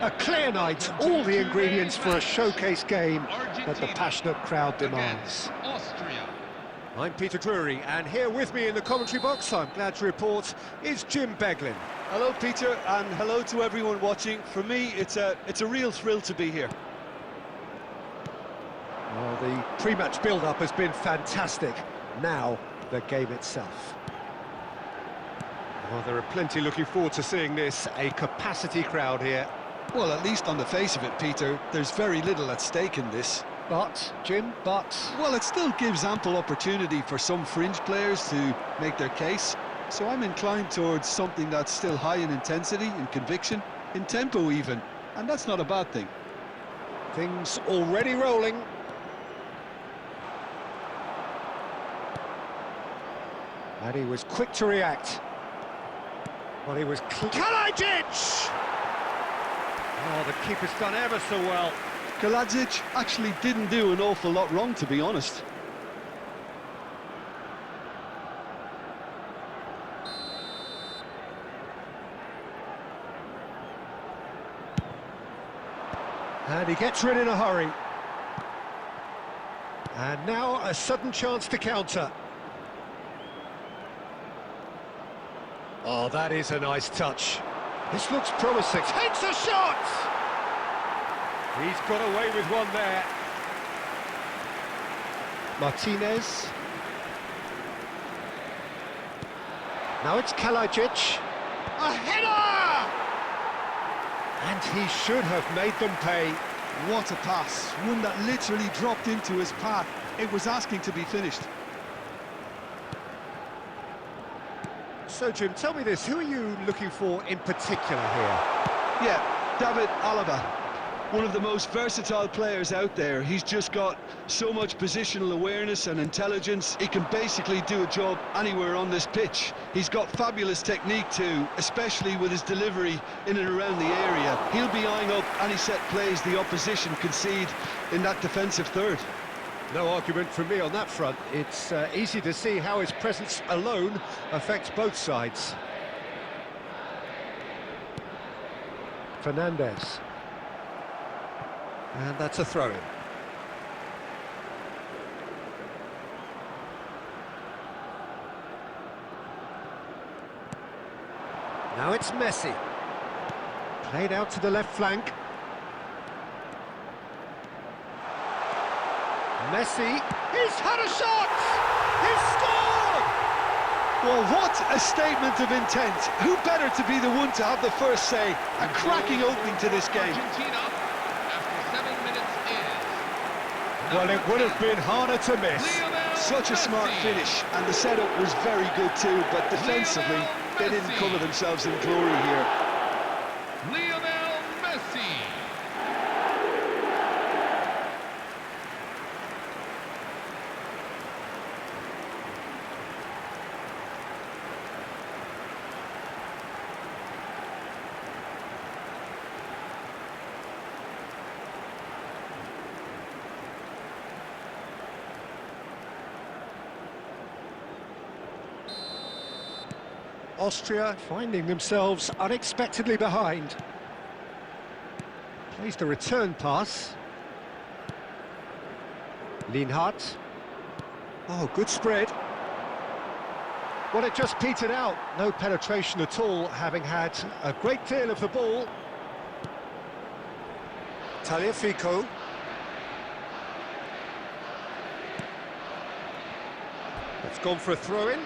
A clear night, all the ingredients for a showcase game that the passionate crowd demands. I'm Peter Drury, and here with me in the commentary box, I'm glad to report, is Jim Beglin. Hello, Peter, and hello to everyone watching. For me, it's a real thrill to be here. Well, the pre-match build-up has been fantastic. Now, the game itself. Well, there are plenty looking forward to seeing this, a capacity crowd here. Well, at least on the face of it, Peter, there's very little at stake in this. But, Jim, well, it still gives ample opportunity for some fringe players to make their case. So I'm inclined towards something that's still high in intensity, in conviction, in tempo even. And that's not a bad thing. Things already rolling. And he was quick to react. Well, he was... Kalajic! Oh, the keeper's done ever so well. Kalajic actually didn't do an awful lot wrong, to be honest. And he gets rid in a hurry. And now a sudden chance to counter. Oh, that is a nice touch. This looks promising. Takes a shot! He's got away with one there. Martinez. Now it's Kalajic. A header! And he should have made them pay. What a pass. One that literally dropped into his path. It was asking to be finished. So, Jim, tell me this, who are you looking for in particular here? Yeah, David Alaba. One of the most versatile players out there. He's just got so much positional awareness and intelligence. He can basically do a job anywhere on this pitch. He's got fabulous technique too, especially with his delivery in and around the area. He'll be eyeing up any set plays the opposition concede in that defensive third. No argument from me on that front. It's easy to see how his presence alone affects both sides. Fernandez. And that's a throw-in. Now it's Messi. Played out to the left flank. Messi, he's had a shot! He's scored! Well, what a statement of intent. Who better to be the one to have the first say? A cracking opening to this game. Well, it would have been harder to miss. Such a smart finish, and the setup was very good too, but defensively, they didn't cover themselves in glory here. Austria finding themselves unexpectedly behind. Plays the return pass. Lienhardt. Oh, good spread. Well, it just petered out. No penetration at all, having had a great deal of the ball. Tagliafico. It's gone for a throw-in.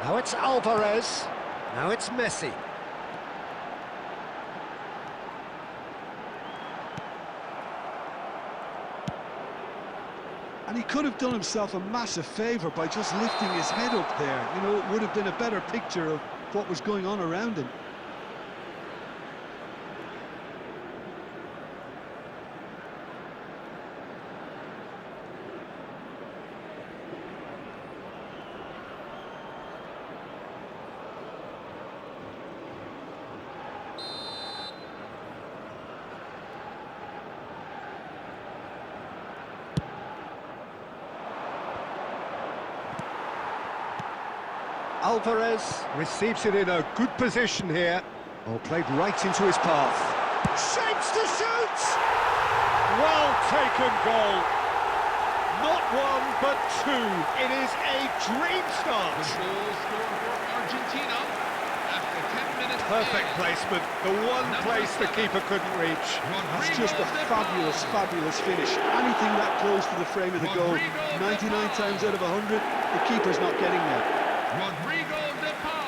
Now it's Alvarez. Now it's Messi. And he could have done himself a massive favour by just lifting his head up there. You know, it would have been a better picture of what was going on around him. Alvarez receives it in a good position here. Oh, played right into his path. Shapes to shoot! Well taken goal. Not one, but two. It is a dream start. The goal scored for Argentina after 10 minutes. Perfect placement. The one place the keeper couldn't reach. That's just a fabulous, fabulous finish. Anything that close to the frame of the goal, 99 times out of 100, the keeper's not getting there. Rodrigo de Paul.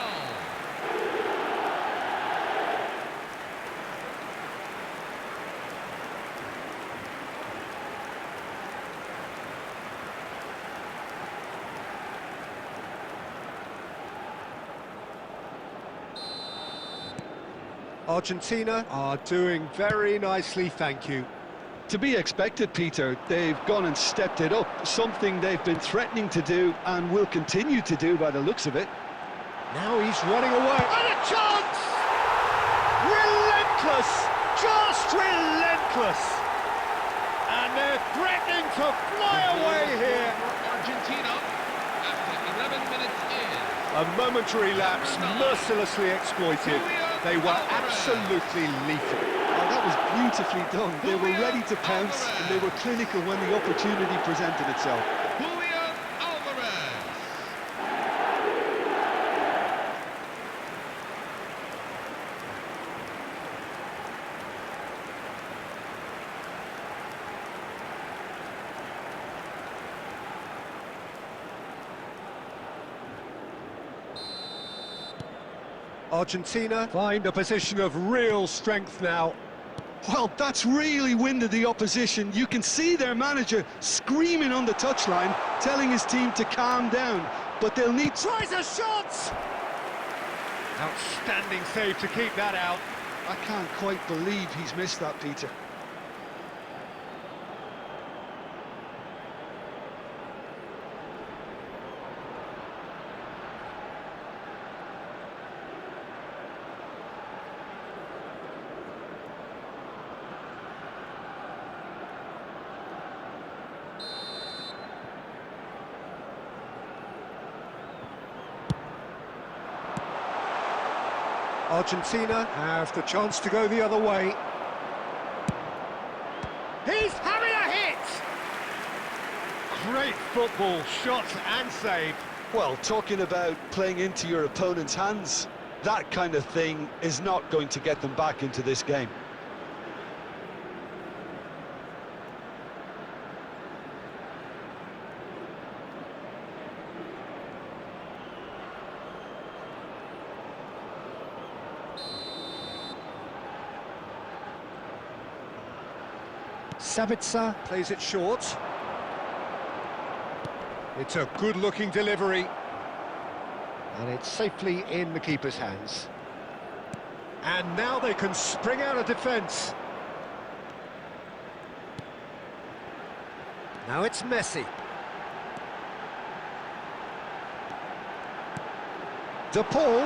Argentina are doing very nicely, thank you. To be expected, Peter. They've gone and stepped it up, something they've been threatening to do and will continue to do by the looks of it. Now he's running away. And a chance! Relentless! Just relentless! And they're threatening to fly away here. Argentina after 11 minutes in. A momentary lapse, mercilessly exploited. They were absolutely lethal. Oh, that was beautifully done. They were ready to pounce and they were clinical when the opportunity presented itself. Julian Alvarez. Argentina find a position of real strength now. Well, that's really winded the opposition. You can see their manager screaming on the touchline, telling his team to calm down. But they'll need... Tries a shot! Outstanding save to keep that out. I can't quite believe he's missed that, Peter. Argentina have the chance to go the other way. He's having a hit! Great football, shot and save. Well, talking about playing into your opponent's hands, that kind of thing is not going to get them back into this game. Sabitzer plays it short. It's a good-looking delivery. And it's safely in the keeper's hands. And now they can spring out of defence. Now it's Messi. De Paul.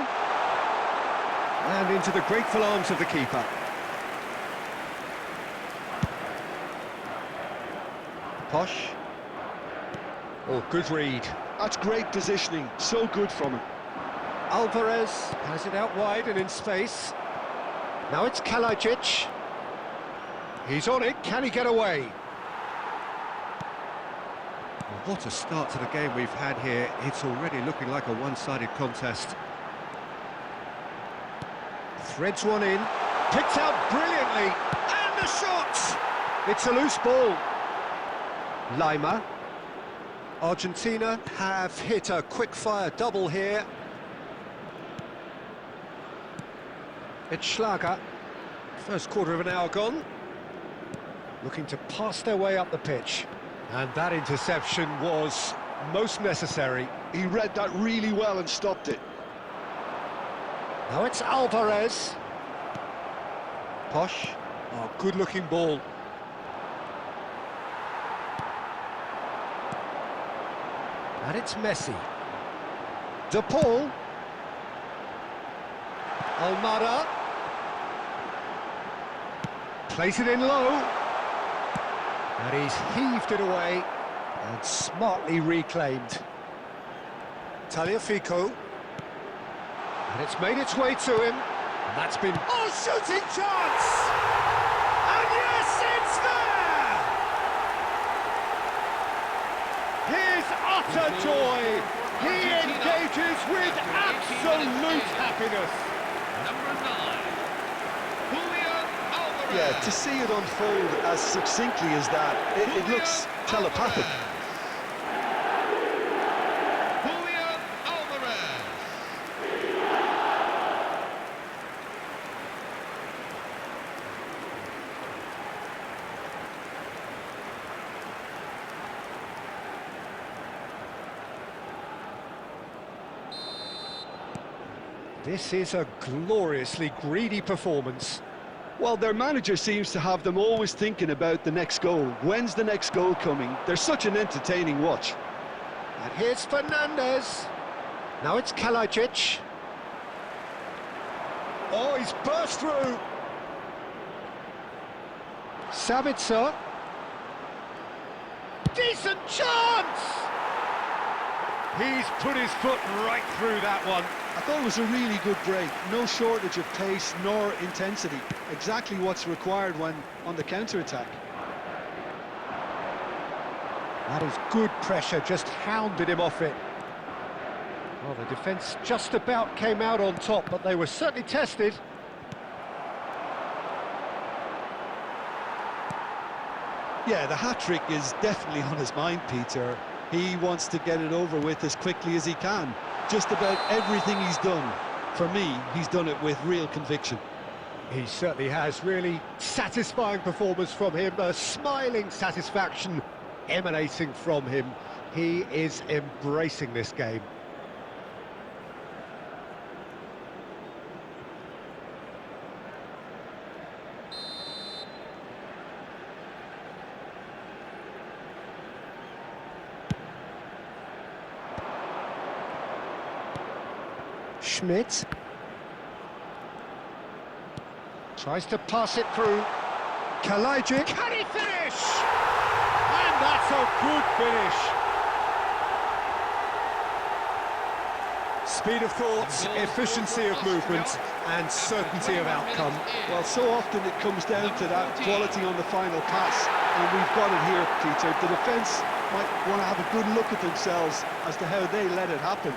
And into the grateful arms of the keeper. Posh. Oh, good read. That's great positioning, so good from him. Alvarez has it out wide and in space. Now it's Kalajic. He's on it, can he get away? Well, what a start to the game we've had here. It's already looking like a one-sided contest. Threads one in, picked out brilliantly, and the shot! It's a loose ball. Lima. Argentina have hit a quick-fire double here. It's Schlager. First quarter of an hour gone. Looking to pass their way up the pitch. And that interception was most necessary. He read that really well and stopped it. Now it's Alvarez. Posh. Oh, good-looking ball. And it's Messi. De Paul. Almada. Plays it in low. And he's heaved it away and smartly reclaimed. Tagliafico. And it's made its way to him. And that's been... Oh, shooting chance! And yes, it's there! His utter joy. He engages with absolute happiness. Number 9, Julian Alvarez. Yeah, to see it unfold as succinctly as that, it looks telepathic. Julian Alvarez. This is a gloriously greedy performance. Well, their manager seems to have them always thinking about the next goal. When's the next goal coming? They're such an entertaining watch. And here's Fernandez. Now it's Kalajic. Oh, he's burst through. Sabitzer. Decent chance! He's put his foot right through that one. I thought it was a really good break. No shortage of pace nor intensity. Exactly what's required when on the counter-attack. That is good pressure, just hounded him off it. Well, the defence just about came out on top, but they were certainly tested. Yeah, the hat-trick is definitely on his mind, Peter. He wants to get it over with as quickly as he can. Just about everything he's done, for me, he's done it with real conviction. He certainly has. Really satisfying performance from him, a smiling satisfaction emanating from him. He is embracing this game. Schmidt tries to pass it through. Kalajic, can he finish? And that's a good finish. Speed of thought, efficiency of movement, and certainty of outcome. Well, so often it comes down to that quality on the final pass, and we've got it here, Peter. The defence might want to have a good look at themselves as to how they let it happen.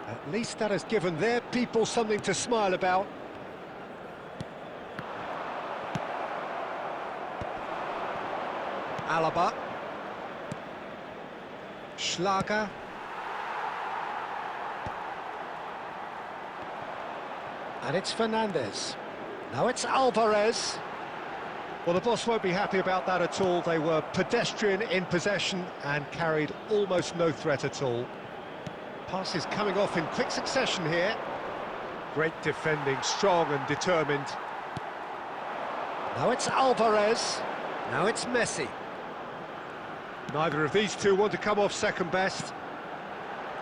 At least that has given their people something to smile about. Alaba. Schlager. And it's Fernandez. Now it's Alvarez. Well, the boss won't be happy about that at all. They were pedestrian in possession and carried almost no threat at all. Passes coming off in quick succession here. Great defending, strong and determined. Now it's Alvarez. Now it's Messi. Neither of these two want to come off second best.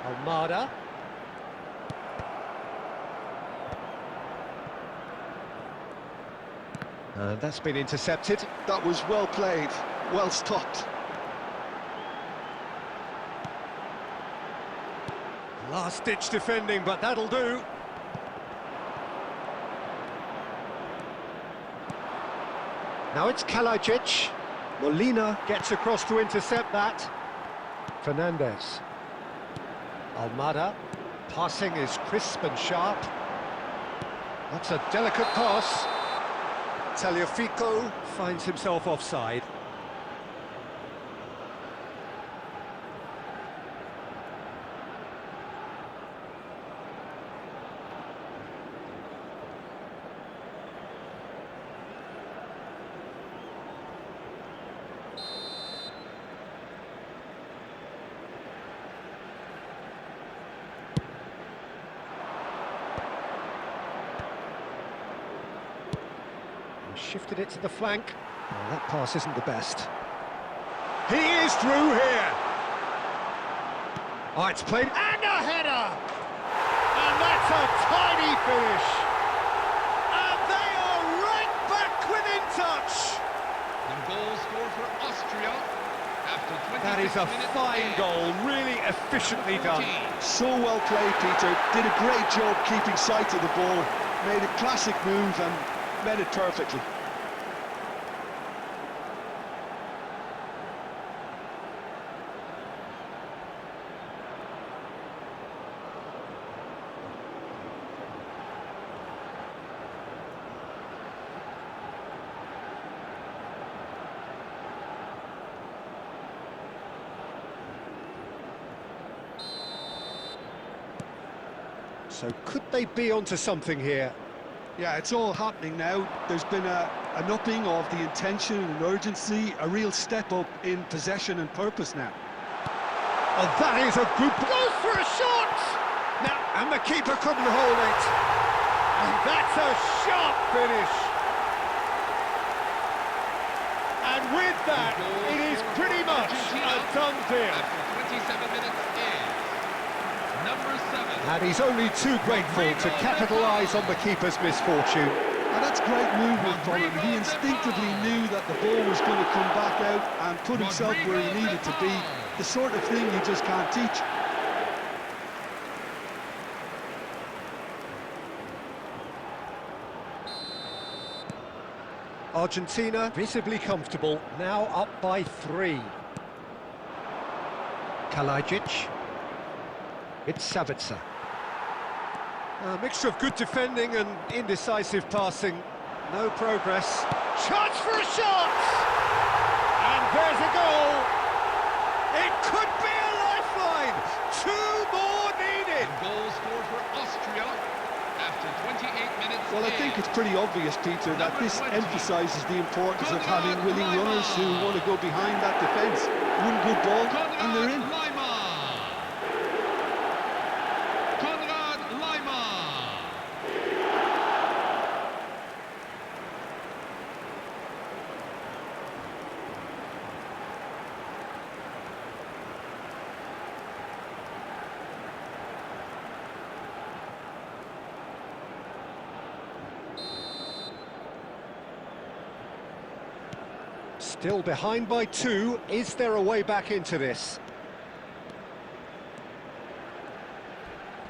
Almada. And that's been intercepted. That was well played, well stopped. Last-ditch defending, but that'll do. Now it's Kalajic. Molina gets across to intercept that. Fernandez. Almada. Passing is crisp and sharp. That's a delicate pass. Tagliafico finds himself offside. Shifted it to the flank. Oh, that pass isn't the best. He is through here. Oh, it's played, and a header! And that's a tiny finish. And they are right back within touch. The goal scored for Austria after 26 That is a minutes fine in. goal, really efficiently done. 14. So well played, Peter. Did a great job keeping sight of the ball. Made a classic move and met it perfectly. So could they be onto something here? Yeah, it's all happening now. There's been an upping of the intention and urgency, a real step up in possession and purpose now. Oh, that is a good... Goes for a shot! Now, and the keeper couldn't hold it. And that's a sharp finish. And with that, it is pretty much a done deal. After 27 minutes in. Number 7. And he's only too grateful to capitalise on the keeper's misfortune. And that's great movement from him. He instinctively knew that the ball was going to come back out and put himself where he needed to be. The sort of thing you just can't teach. Argentina visibly comfortable, now up by 3. Kalajic. It's Sabitzer. A mixture of good defending and indecisive passing. No progress. Chance for a shot! And there's a goal! It could be a lifeline! 2 more needed! Goal scored for Austria after 28 minutes. Well, I think it's pretty obvious, Peter, that this emphasises the importance of having willing runners who want to go behind that defence. One good ball, and they're in. Still behind by 2. Is there a way back into this?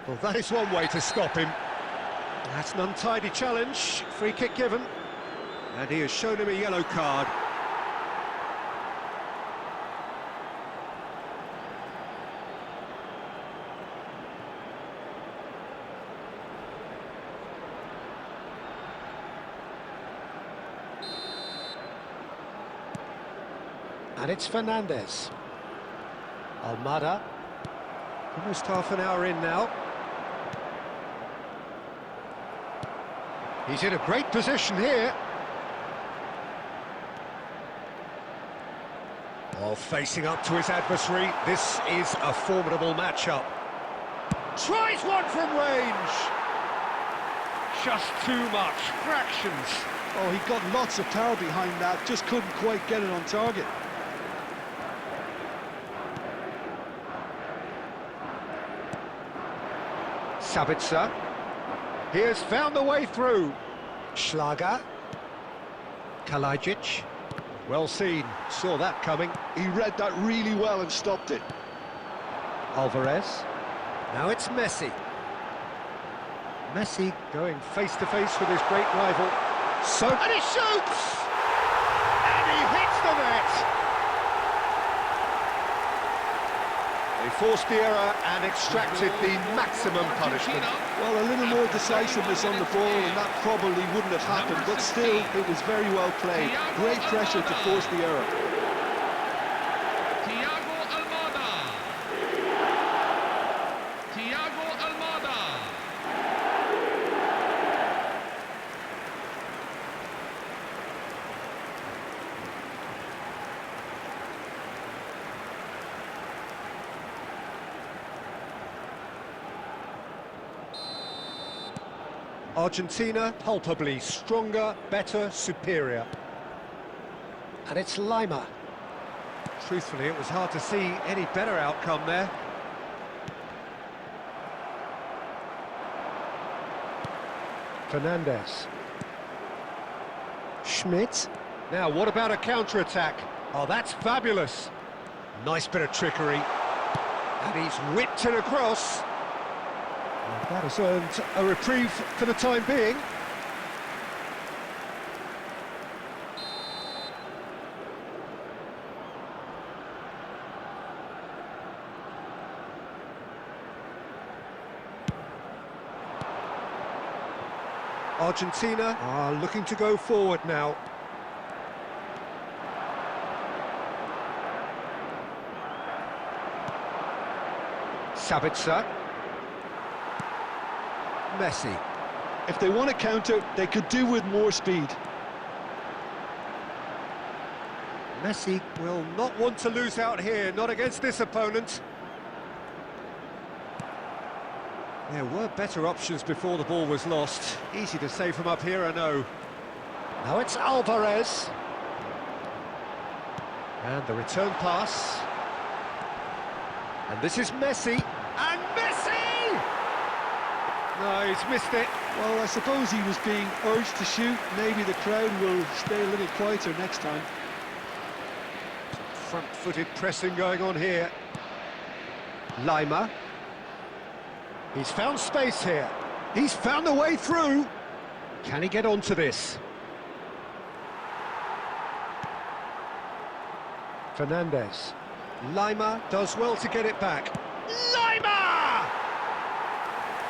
Well, that is one way to stop him. That's an untidy challenge. Free kick given. And he has shown him a yellow card. And it's Fernandez. Almada. Almost half an hour in now. He's in a great position here. While facing up to his adversary, this is a formidable matchup. Tries one from range. Just too much. Fractions. Oh, he got lots of power behind that, just couldn't quite get it on target. Sabitzer. He has found the way through. Schlager. Kalajic. Well seen. Saw that coming. He read that really well and stopped it. Alvarez. Now it's Messi. Messi going face-to-face with his great rival. So, and he shoots! And he hits the net! They forced the error and extracted the maximum punishment. Well, a little more decisiveness on the ball and that probably wouldn't have happened, but still, it was very well played. Great pressure to force the error. Argentina, palpably stronger, better, superior. And it's Lima. Truthfully, it was hard to see any better outcome there. Fernandez. Schmidt. Now, what about a counter-attack? Oh, that's fabulous. Nice bit of trickery. And he's whipped it across. And that has earned a reprieve for the time being. Argentina are looking to go forward now. Sabitzer. Messi. If they want to counter, they could do with more speed. Messi will not want to lose out here, not against this opponent. There were better options before the ball was lost. Easy to say from up here, I know. Now it's Alvarez. And the return pass. And this is Messi. And Messi! No, he's missed it. Well, I suppose he was being urged to shoot. Maybe the crowd will stay a little quieter next time. Front-footed pressing going on here. Lima. He's found space here. He's found a way through. Can he get onto this? Fernandez. Lima does well to get it back. Lima!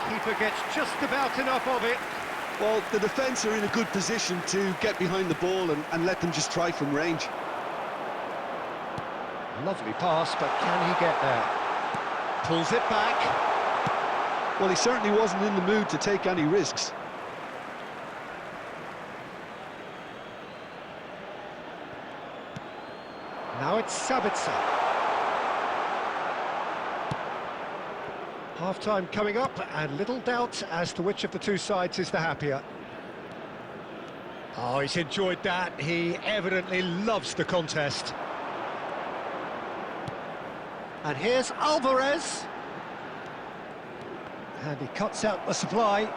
Keeper gets just about enough of it. Well, the defence are in a good position to get behind the ball and let them just try from range. Lovely pass, but can he get there? Pulls it back. Well, he certainly wasn't in the mood to take any risks. Now it's Sabitzer. Half-time coming up, and little doubt as to which of the two sides is the happier. Oh, he's enjoyed that. He evidently loves the contest. And here's Alvarez. And he cuts out the supply.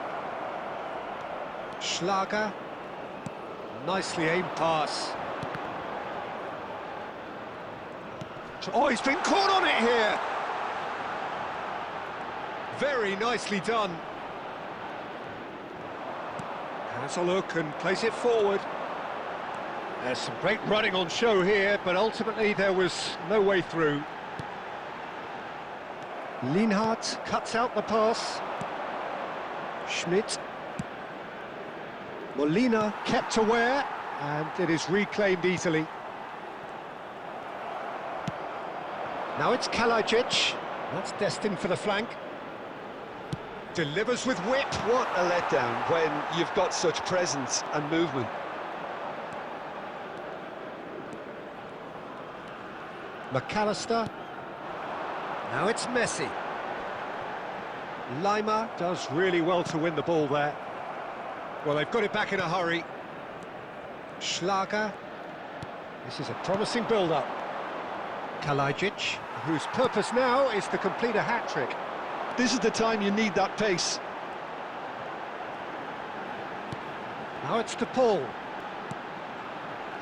Schlager. Nicely aimed pass. Oh, he's been caught on it here. Very nicely done. Has a look and plays it forward. There's some great running on show here, but ultimately there was no way through. Lienhardt cuts out the pass. Schmidt. Molina kept aware, and it is reclaimed easily. Now it's Kalajic. That's destined for the flank. Delivers with whip. What a letdown when you've got such presence and movement. McAllister. Now it's Messi. Lima does really well to win the ball there. Well, they've got it back in a hurry. Schlager. This is a promising build-up. Kalajic, whose purpose now is to complete a hat-trick. This is the time you need that pace. Now it's DePaul.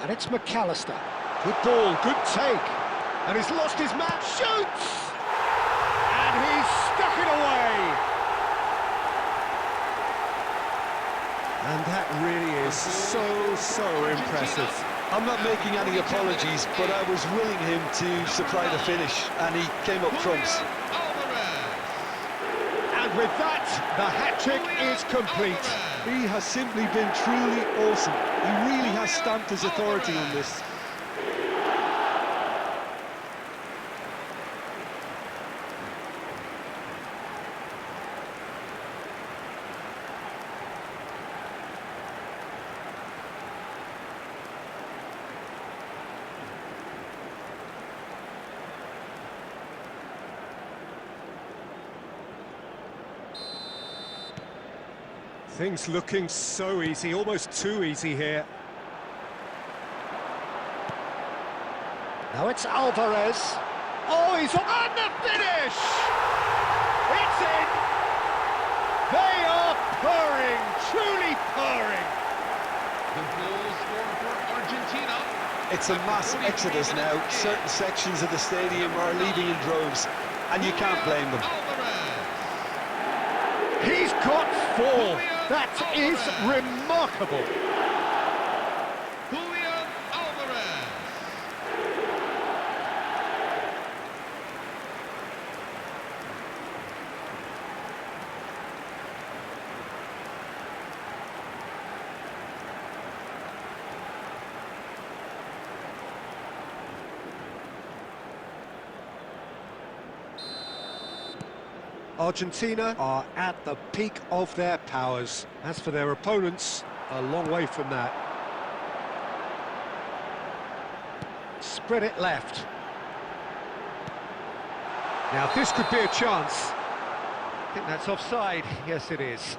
And it's McAllister. Good ball, good take. And he's lost his man, shoots! And he's stuck it away! And that really is so impressive. I'm not making any apologies, but I was willing him to supply the finish, and he came up trumps. And with that, the hat-trick is complete. He has simply been truly awesome. He really has stamped his authority on this. Things looking so easy, almost too easy here. Now it's Alvarez. Oh, he's on the finish! It's in! They are purring, truly purring. The goal scored for Argentina. It's a mass exodus now. Certain sections of the stadium are leaving in droves, and you can't blame them. He's got 4. That is remarkable. Argentina are at the peak of their powers. As for their opponents, a long way from that. Spread it left. Now this could be a chance. I think that's offside. Yes, it is.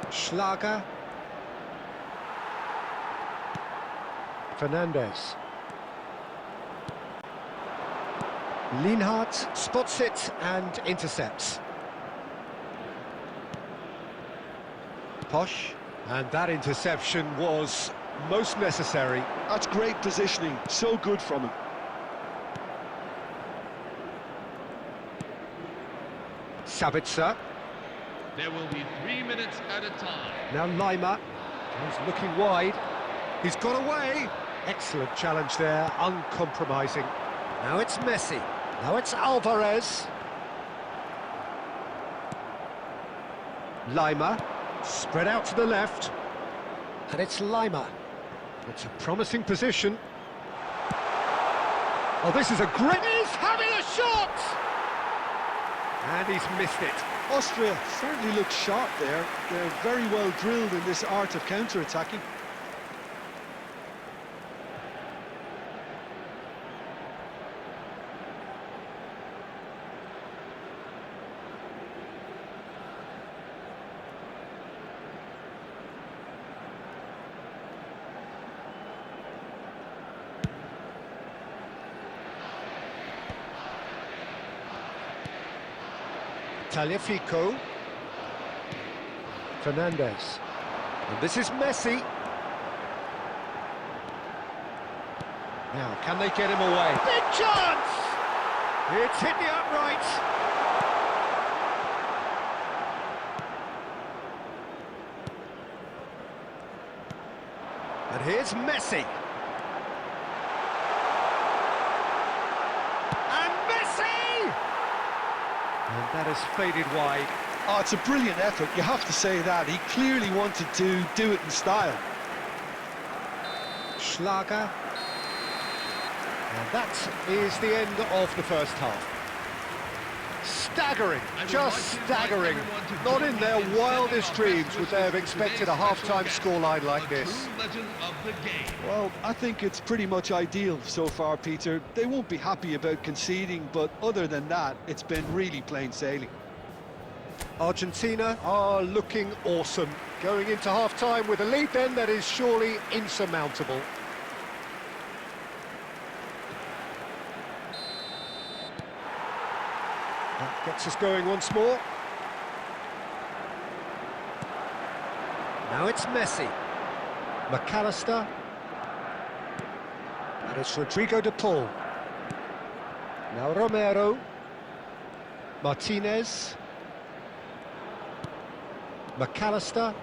Schlager. Fernandez. Lienhardt spots it and intercepts. Posh. And that interception was most necessary. That's great positioning, so good from him. Sabitzer. There will be 3 minutes at a time. Now Lima. He's looking wide. He's got away. Excellent challenge there, uncompromising. Now it's Messi. Now it's Alvarez. Lima. Spread out to the left. And it's Lima. It's a promising position. Oh, this is a great... He's having a shot! And he's missed it. Austria certainly look sharp there. They're very well drilled in this art of counter-attacking. Tagliafico. Fernandez. And this is Messi. Now, can they get him away? Big chance! It's hit the uprights. And here's Messi. And that has faded wide. Oh, it's a brilliant effort, you have to say that. He clearly wanted to do it in style. Schlager. And that is the end of the first half. Staggering, just staggering. Not in their wildest dreams would they have expected a half-time scoreline like this. Well, I think it's pretty much ideal so far, Peter. They won't be happy about conceding, but other than that, it's been really plain sailing. Argentina are looking awesome. Going into half-time with a lead then that is surely insurmountable. That gets us going once more. Now it's Messi. McAllister. And it's Rodrigo de Paul. Now Romero. Martinez. McAllister.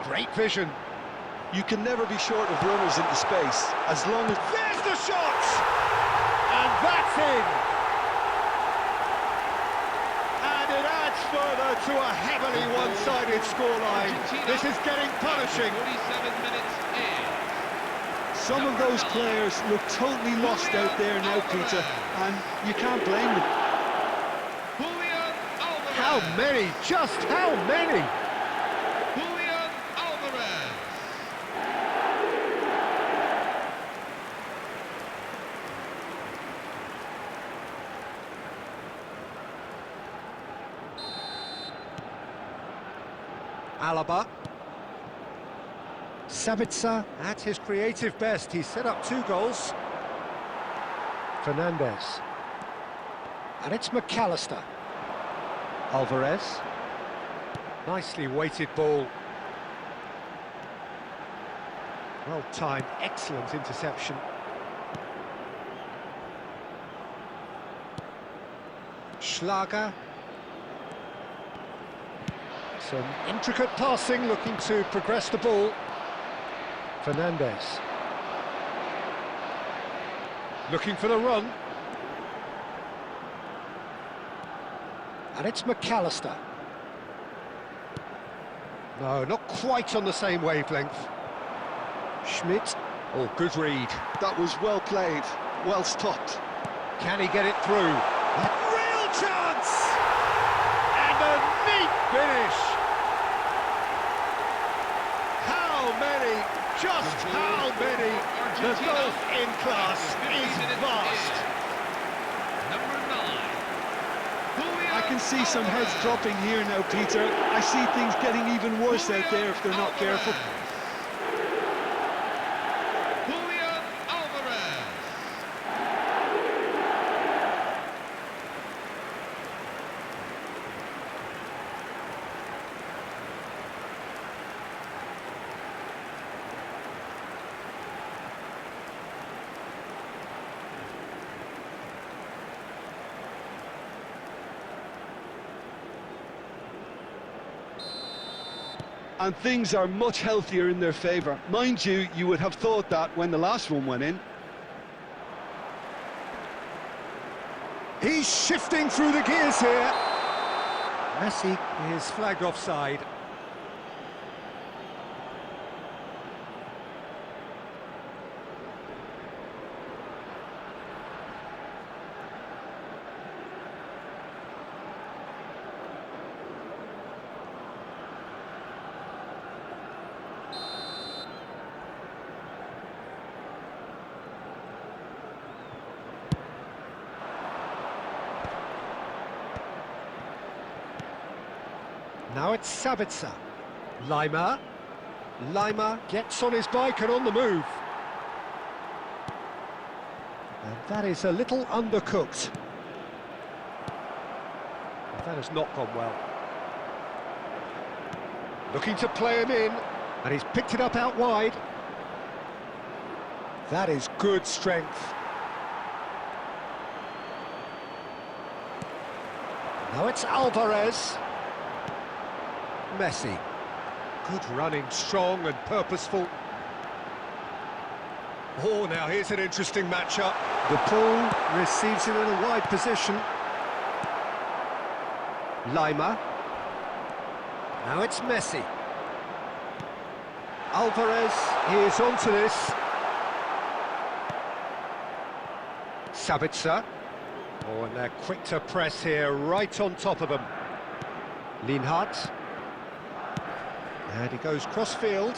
Great vision. You can never be short of runners into space, as long as... There's the shot! And that's in! And it adds further to a heavily one-sided scoreline. This is getting punishing. 47 minutes in. Some of those players look totally lost out there now, Peter, and you can't blame them. How many? Just how many? Alaba. Sabitzer at his creative best. He's set up 2 goals. Fernandez. And it's McAllister. Alvarez. Nicely weighted ball. Well timed, excellent interception. Schlager. Some intricate passing, looking to progress the ball. Fernandez. Looking for the run. And it's McAllister. No, not quite on the same wavelength. Schmidt. Oh, good read. That was well played, well stopped. Can he get it through? Real chance! And a neat finish! How many? Just how many? The golf in class is vast. Number 9. I can see some heads dropping here now, Peter. I see things getting even worse out there if they're not careful. And things are much healthier in their favour. Mind you, you would have thought that when the last one went in. He's shifting through the gears here. Messi is flagged offside. Now it's Sabitzer. Lima. Lima gets on his bike and on the move. And that is a little undercooked. That has not gone well. Looking to play him in, and he's picked it up out wide. That is good strength. Now it's Alvarez. Messi. Good running, strong and purposeful. Oh, now here's an interesting matchup. The ball receives it in a wide position. Lima. Now it's Messi. Alvarez is onto this. Sabitzer. Oh, and they're quick to press here, right on top of them. Lienhardt. And he goes cross-field.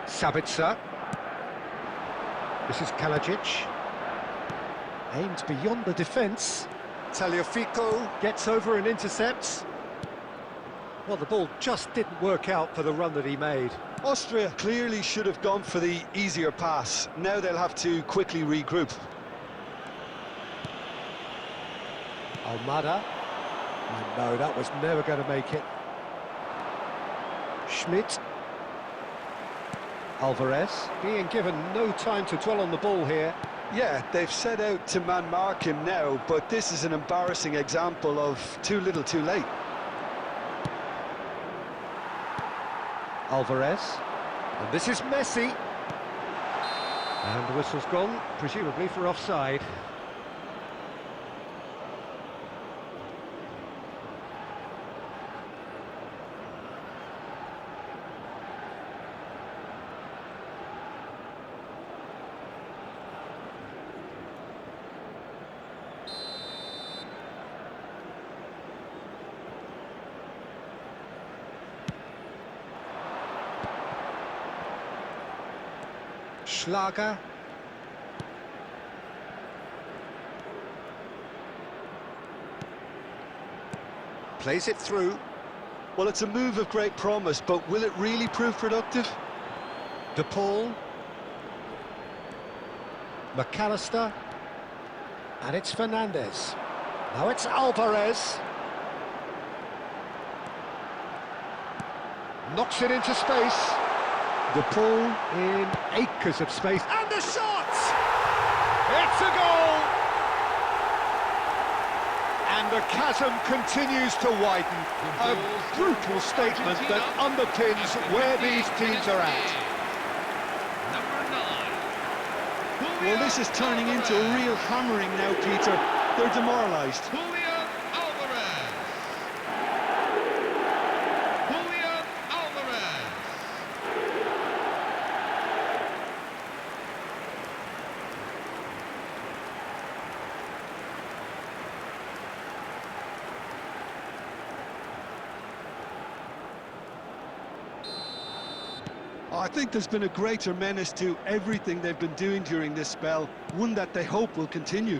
Sabitzer. This is Kalajic. Aimed beyond the defence. Tagliafico gets over and intercepts. Well, the ball just didn't work out for the run that he made. Austria clearly should have gone for the easier pass. Now they'll have to quickly regroup. Almada. Oh, no, that was never going to make it. Schmidt. Alvarez being given no time to dwell on the ball here. Yeah, they've set out to man-mark him now, but this is an embarrassing example of too little too late. Alvarez. And this is Messi. And the whistle's gone, presumably for offside. Schlager. Plays it through. Well, it's a move of great promise, but will it really prove productive? De Paul. McAllister. And it's Fernandez. Now it's Alvarez. Knocks it into space. De Paul in acres of space. And the shot! It's a goal! And the chasm continues to widen. A brutal statement that underpins where these teams are at. Well, this is turning into a real hammering now, Peter. They're demoralised. I think there's been a greater menace to everything they've been doing during this spell, one that they hope will continue.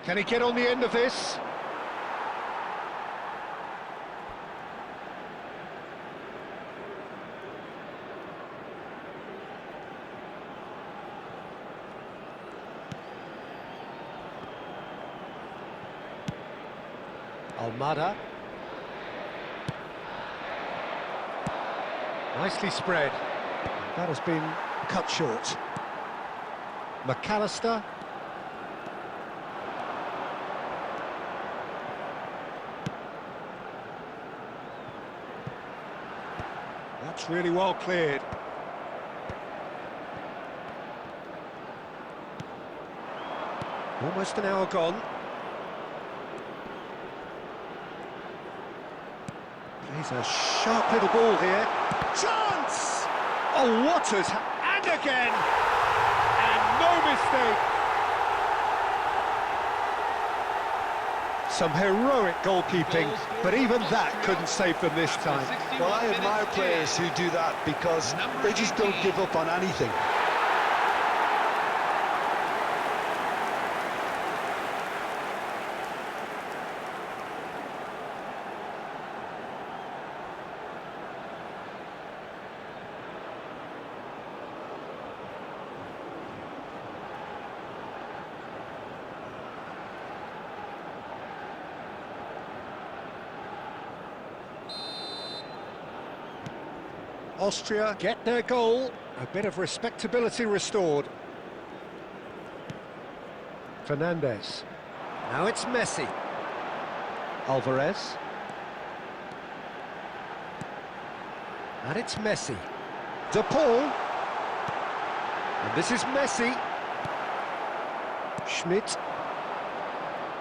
Can he get on the end of this? Almada. Nicely spread. That has been cut short. McAllister. That's really well cleared. Almost an hour gone. Plays a sharp little ball here. Chance! Oh, Waters, and again! And no mistake! Some heroic goalkeeping, but even that couldn't save them this time. Well, I admire players who do that because they just don't give up on anything. Austria get their goal, a bit of respectability restored. Fernandez. Now it's Messi. Alvarez. And it's Messi. De Paul. And this is Messi. Schmidt.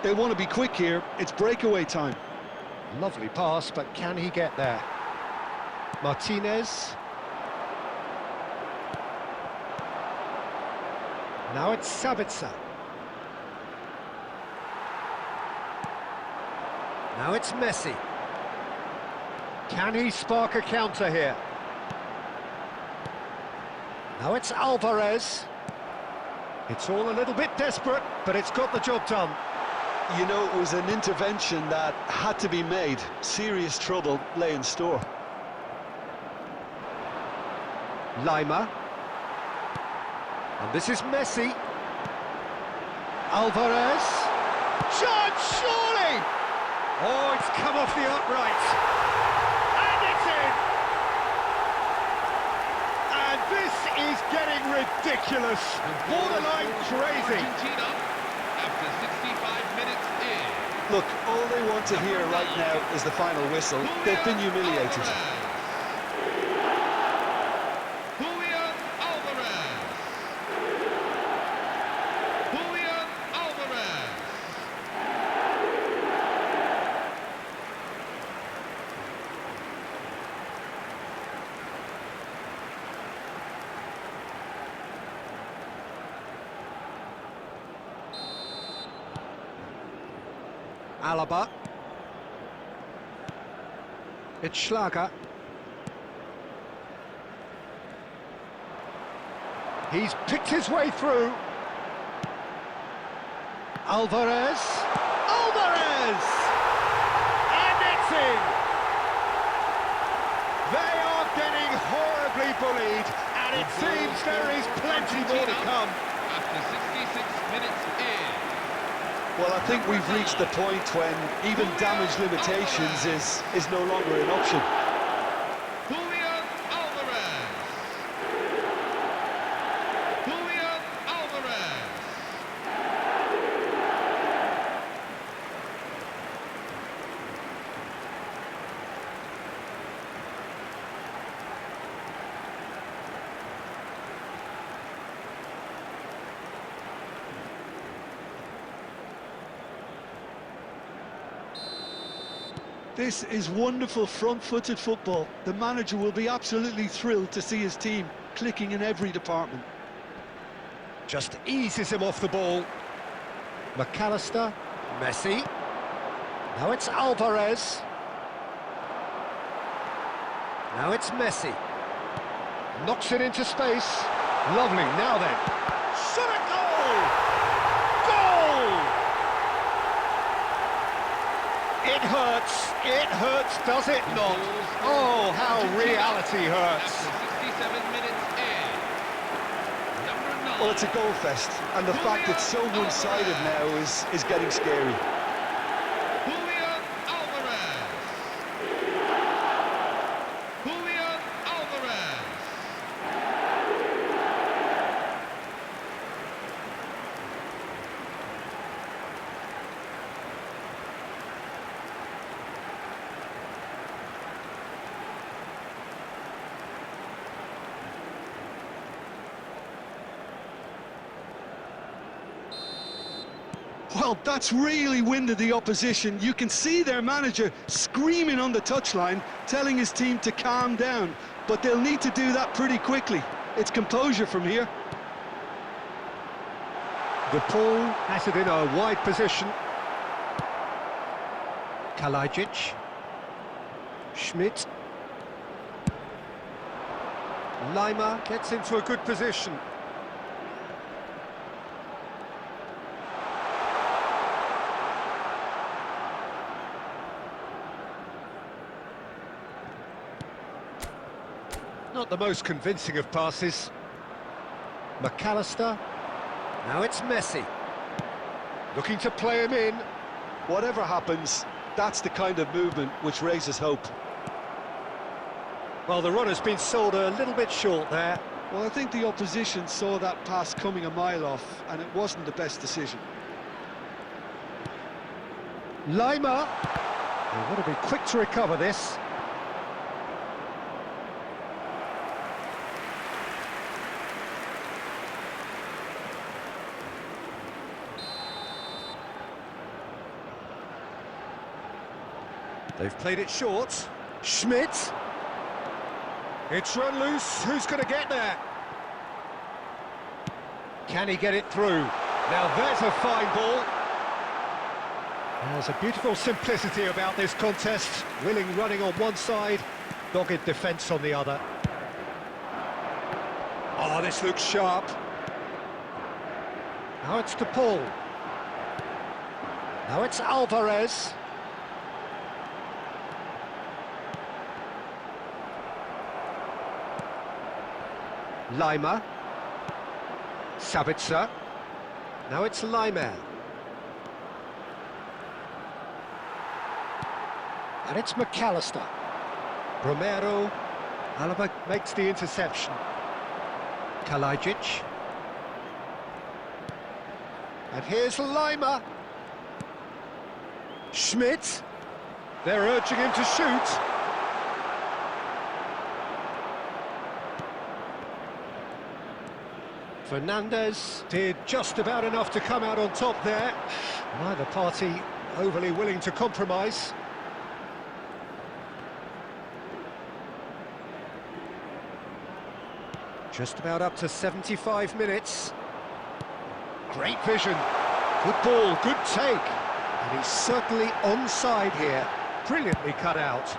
They want to be quick here. It's breakaway time. Lovely pass, but can he get there? Martinez. Now it's Sabitzer. Now it's Messi. Can he spark a counter here? Now it's Alvarez. It's all a little bit desperate, but it's got the job done. You know, it was an intervention that had to be made. Serious trouble lay in store. Lima. And this is Messi. Alvarez. Shot, surely! Oh, it's come off the upright. And it's in! And this is getting ridiculous. Borderline crazy. Argentina after 65 minutes in. Look, all they want to hear right now is the final whistle. They've been humiliated. Alaba. It's Schlager. He's picked his way through. Alvarez. Alvarez! in. They are getting horribly bullied, and it seems there is plenty more to come. After 66 minutes in. Well, I think we've reached the point when even damage limitations is no longer an option. Julian Alvarez. Julian Alvarez. This is wonderful front-footed football. The manager will be absolutely thrilled to see his team clicking in every department. Just eases him off the ball. McAllister, Messi. Now it's Alvarez. Now it's Messi. Knocks it into space. Lovely, now then. Shot a goal! Goal! It hurts, does it not? Oh, how reality hurts. After 67 minutes in. Number 9. Well, it's a goal fest, and the fact it's so one-sided now is getting scary. Julian Alvarez. Julian Alvarez. Well, that's really winded the opposition. You can see their manager screaming on the touchline, telling his team to calm down. But they'll need to do that pretty quickly. It's composure from here. The Paul has it in a wide position. Kalajic. Schmidt. Lima gets into a good position. Not the most convincing of passes. McAllister. Now it's Messi. Looking to play him in. Whatever happens, that's the kind of movement which raises hope. Well, the runner's been sold a little bit short there. Well, I think the opposition saw that pass coming a mile off, and it wasn't the best decision. Lima. They want to be quick to recover this. They've played it short. Schmidt. It's run loose. Who's going to get there? Can he get it through? Now there's a fine ball. There's a beautiful simplicity about this contest. Willing running on one side, dogged defence on the other. Oh, this looks sharp. Now it's to Paul. Now it's Alvarez. Lima. Sabitzer. Now it's Lima. And it's McAllister. Romero. Alaba makes the interception. Kalajic. And here's Lima. Schmidt. They're urging him to shoot. Fernandez did just about enough to come out on top there. Neither party overly willing to compromise. Just about up to 75 minutes. Great vision. Good ball, good take. And he's certainly onside here. Brilliantly cut out.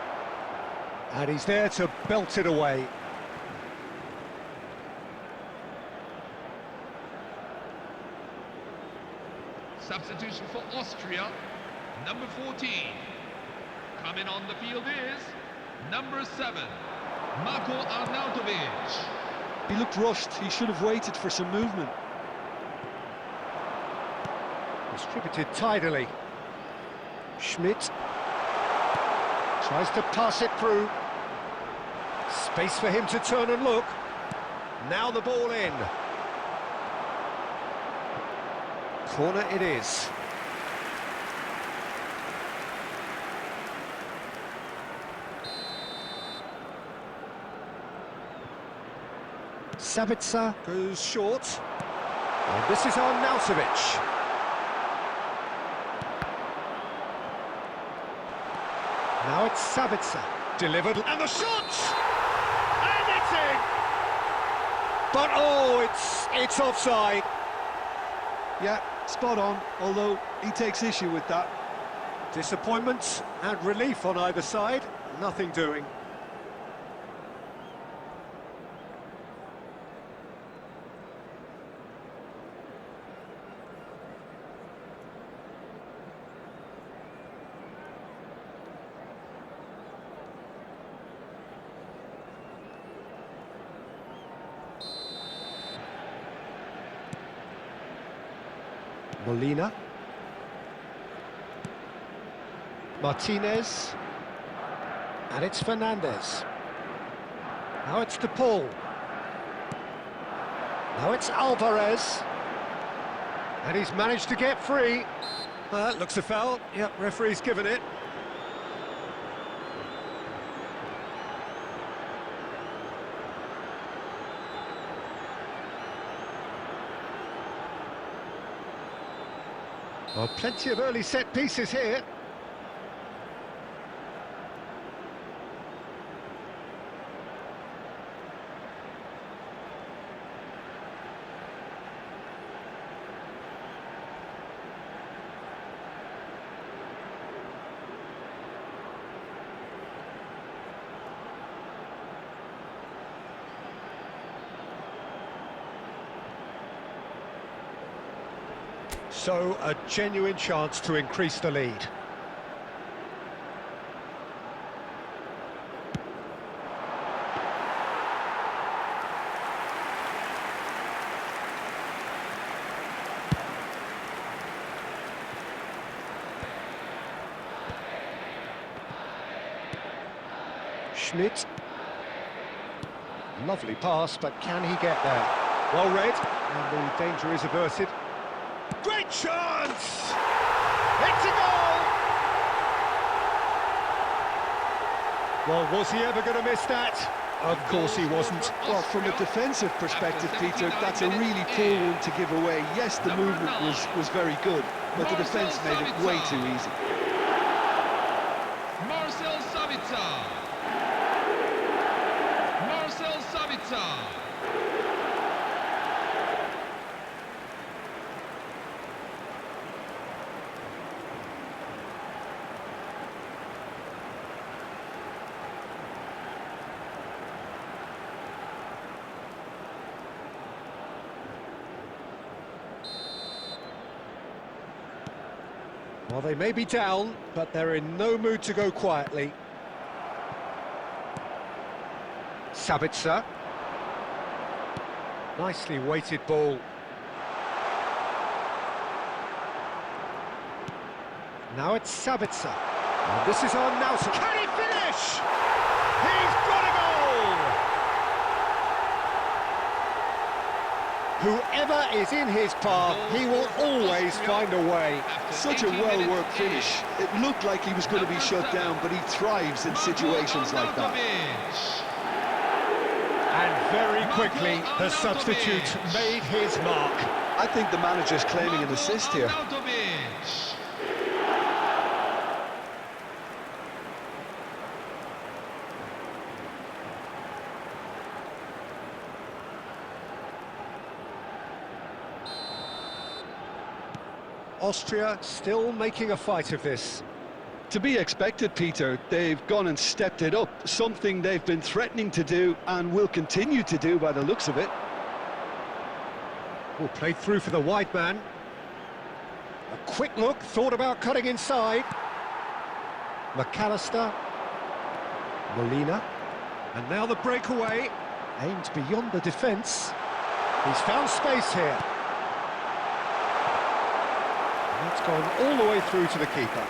And he's there to belt it away. Substitution for Austria, number 14. Coming on the field is number 7, Marko Arnautovic. He looked rushed. He should have waited for some movement. Distributed tidily. Schmidt tries to pass it through. Space for him to turn and look. Now the ball in. Corner it is. Sabitzer goes short. And this is Arnautovic. Now it's Sabitzer. Delivered, and the shot! And it's in! But oh, it's offside. Yeah, spot on, although he takes issue with that. Disappointment and relief on either side. Nothing doing. Molina. Martinez. And it's Fernandez. Now it's DePaul. Now it's Alvarez. And he's managed to get free. That looks a foul. Yep, referee's given it. Well, plenty of early set pieces here. So, a genuine chance to increase the lead. Schmidt. Lovely pass, but can he get there? Well read, and the danger is averted. Great chance! It's a goal! Well, was he ever going to miss that? Of course he wasn't. Well, from a defensive perspective, Peter, that's a really poor one to give away. Yes, the movement was very good, but the defence made it way too easy. Marcel Sabitzer. Marcel Sabitzer. Well, they may be down, but they're in no mood to go quietly. Sabitzer. Nicely weighted ball. Now it's Sabitzer. And this is Arnautovic. Can he finish? He's got a goal! Whoever is in his path, he will always find a way. Such a well-worked finish. It looked like he was going to be shut down, but he thrives in situations like that. And very quickly, the substitute made his mark. I think the manager's claiming an assist here. Austria still making a fight of this. To be expected, Peter. They've gone and stepped it up, something they've been threatening to do and will continue to do by the looks of it. Well, played through for the wide man. A quick look, thought about cutting inside. McAllister. Molina. And now the breakaway. Aimed beyond the defence. He's found space here. And it's gone all the way through to the keeper.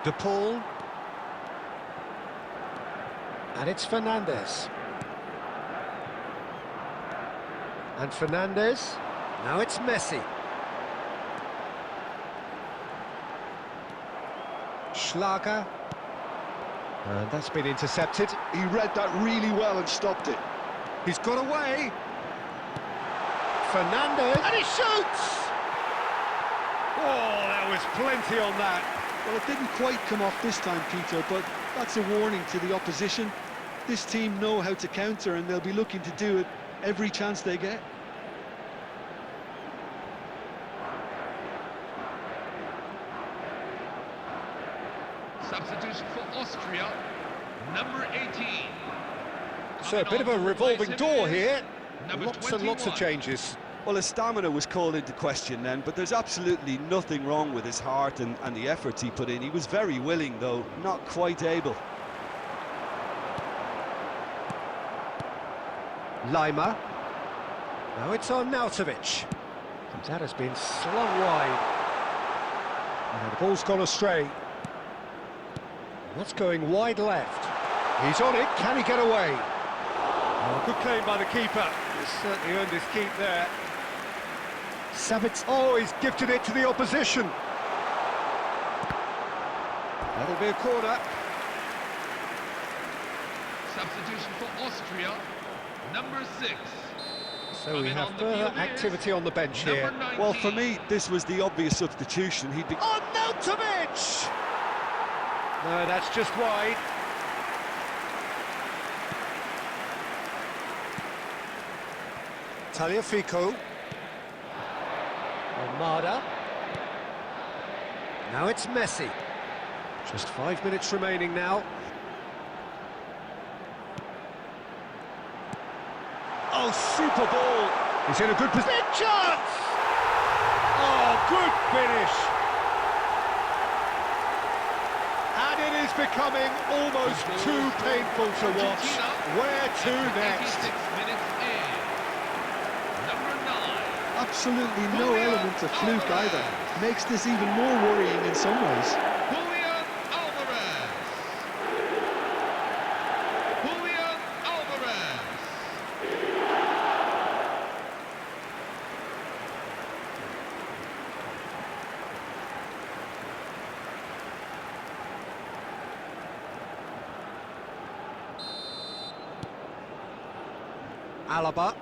De Paul. And it's Fernandez. And Fernandez. Now it's Messi. Schlager. And that's been intercepted. He read that really well and stopped it. He's got away. Fernandez. And he shoots! Oh, there was plenty on that. Well, it didn't quite come off this time, Peter, but that's a warning to the opposition. This team know how to counter, and they'll be looking to do it every chance they get. Substitution for Austria, number 18. So a bit of a revolving door here. Number Lots and lots of 21. changes. Well, his stamina was called into question then, but there's absolutely nothing wrong with his heart and the efforts he put in. He was very willing, though, not quite able. Lima. Now it's on Arnautovic. And that has been slung wide. And the ball's gone astray. That's going wide left. He's on it. Can he get away? Oh, good claim by the keeper. He's certainly earned his keep there. Savitz. Oh, he's gifted it to the opposition. That'll be a corner. Substitution for Austria, number 6. So we have further activity on the bench here. Well, for me, this was the obvious substitution. He'd be... Arnautovic! No, that's just wide. Tagliafico. Almada. Now it's Messi. Just 5 minutes remaining now. Oh, super ball. He's in a good position. Big chance! Oh, good finish. And it is becoming almost too painful to watch. Where to next? 86 minutes in. Number 9. Absolutely no element of fluke either. Makes this even more worrying in some ways. Julian Alvarez. Julian Alvarez. Alaba.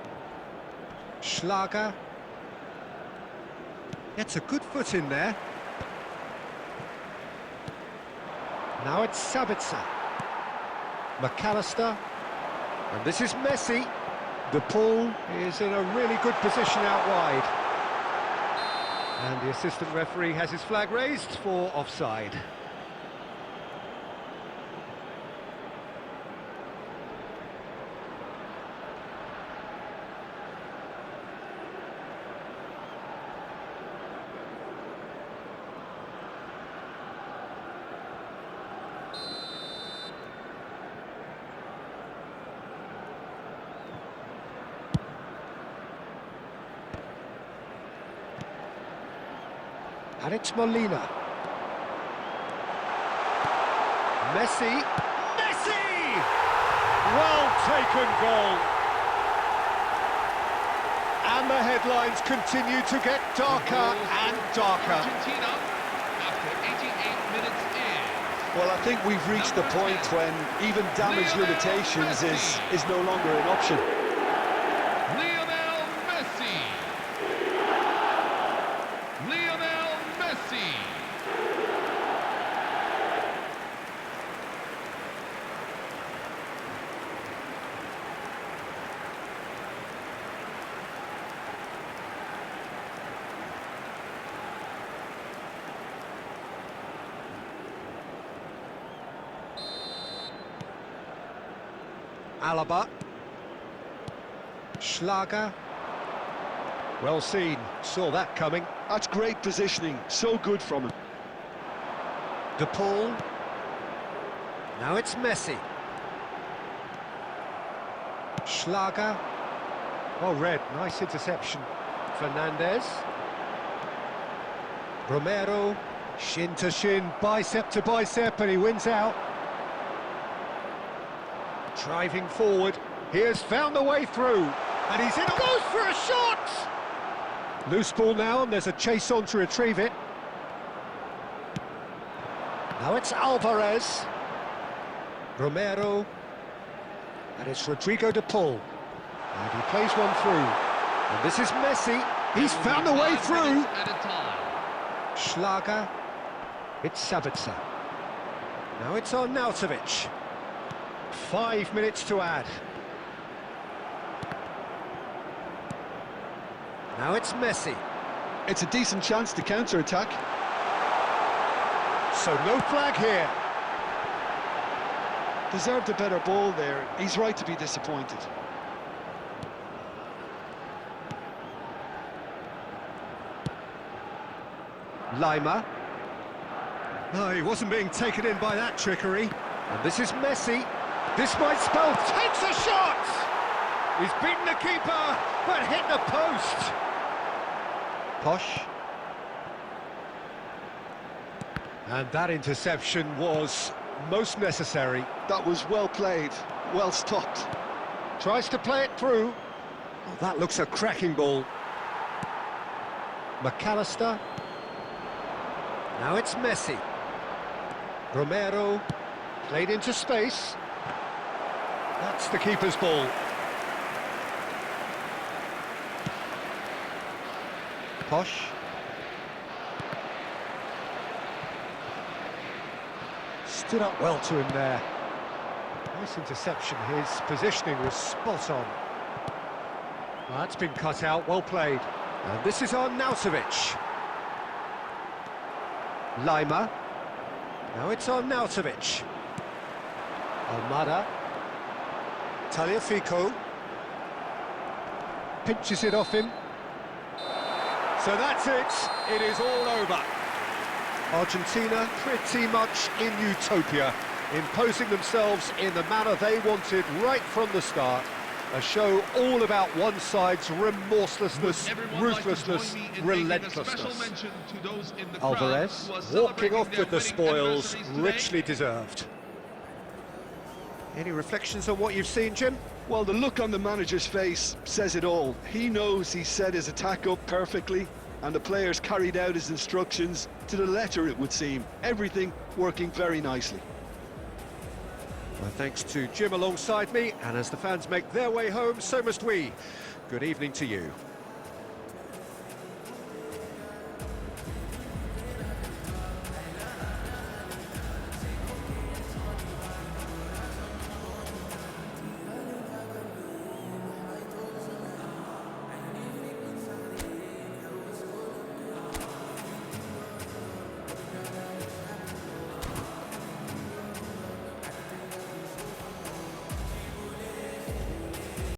Schlager. Gets a good foot in there. Now it's Sabitzer. McAllister. And this is Messi. De Paul is in a really good position out wide. And the assistant referee has his flag raised for offside. And it's Molina. Messi. Messi! Well taken goal. And the headlines continue to get darker and darker. Argentina, after 88 minutes in. Well, I think we've reached the point when even damage limitations is no longer an option. Lionel Messi. Lionel Messi. Alaba. Schlager. Well seen, saw that coming. That's great positioning, so good from him. De Paul. Now it's Messi. Schlager. Oh, red, nice interception. Fernandez. Romero. Shin to shin, bicep to bicep, and he wins out. Driving forward. He has found the way through. And he's in. Goes for a shot! Loose ball now, and there's a chase on to retrieve it. Now it's Alvarez. Romero. And it's Rodrigo de Paul. And he plays one through. And this is Messi. He's found a way through. Schlager. It's Sabitzer. Now it's Arnautovic. 5 minutes to add. Now it's Messi. It's a decent chance to counter-attack. So no flag here. Deserved a better ball there. He's right to be disappointed. Lima. No, he wasn't being taken in by that trickery. And this is Messi. This might spell... Takes a shot! He's beaten the keeper, but hit the post. Posh. And that interception was most necessary. That was well played, well stopped. Tries to play it through. Oh, that looks a cracking ball. McAllister. Now it's Messi. Romero. Played into space. That's the keeper's ball. Posh. Stood up well to him there. Nice interception. His positioning was spot on. Well, that's been cut out. Well played. And this is Arnautovic. Lima. Now it's Arnautovic. Almada. Tagliafico. Pinches it off him. So that's it. It is all over. Argentina pretty much in utopia, imposing themselves in the manner they wanted right from the start. A show all about one side's remorselessness, ruthlessness, relentlessness. Alvarez walking off with the spoils, richly deserved. Any reflections on what you've seen, Jim? Well, the look on the manager's face says it all. He knows he set his attack up perfectly, and the players carried out his instructions to the letter, it would seem. Everything working very nicely. Well, thanks to Jim alongside me, and as the fans make their way home, so must we. Good evening to you.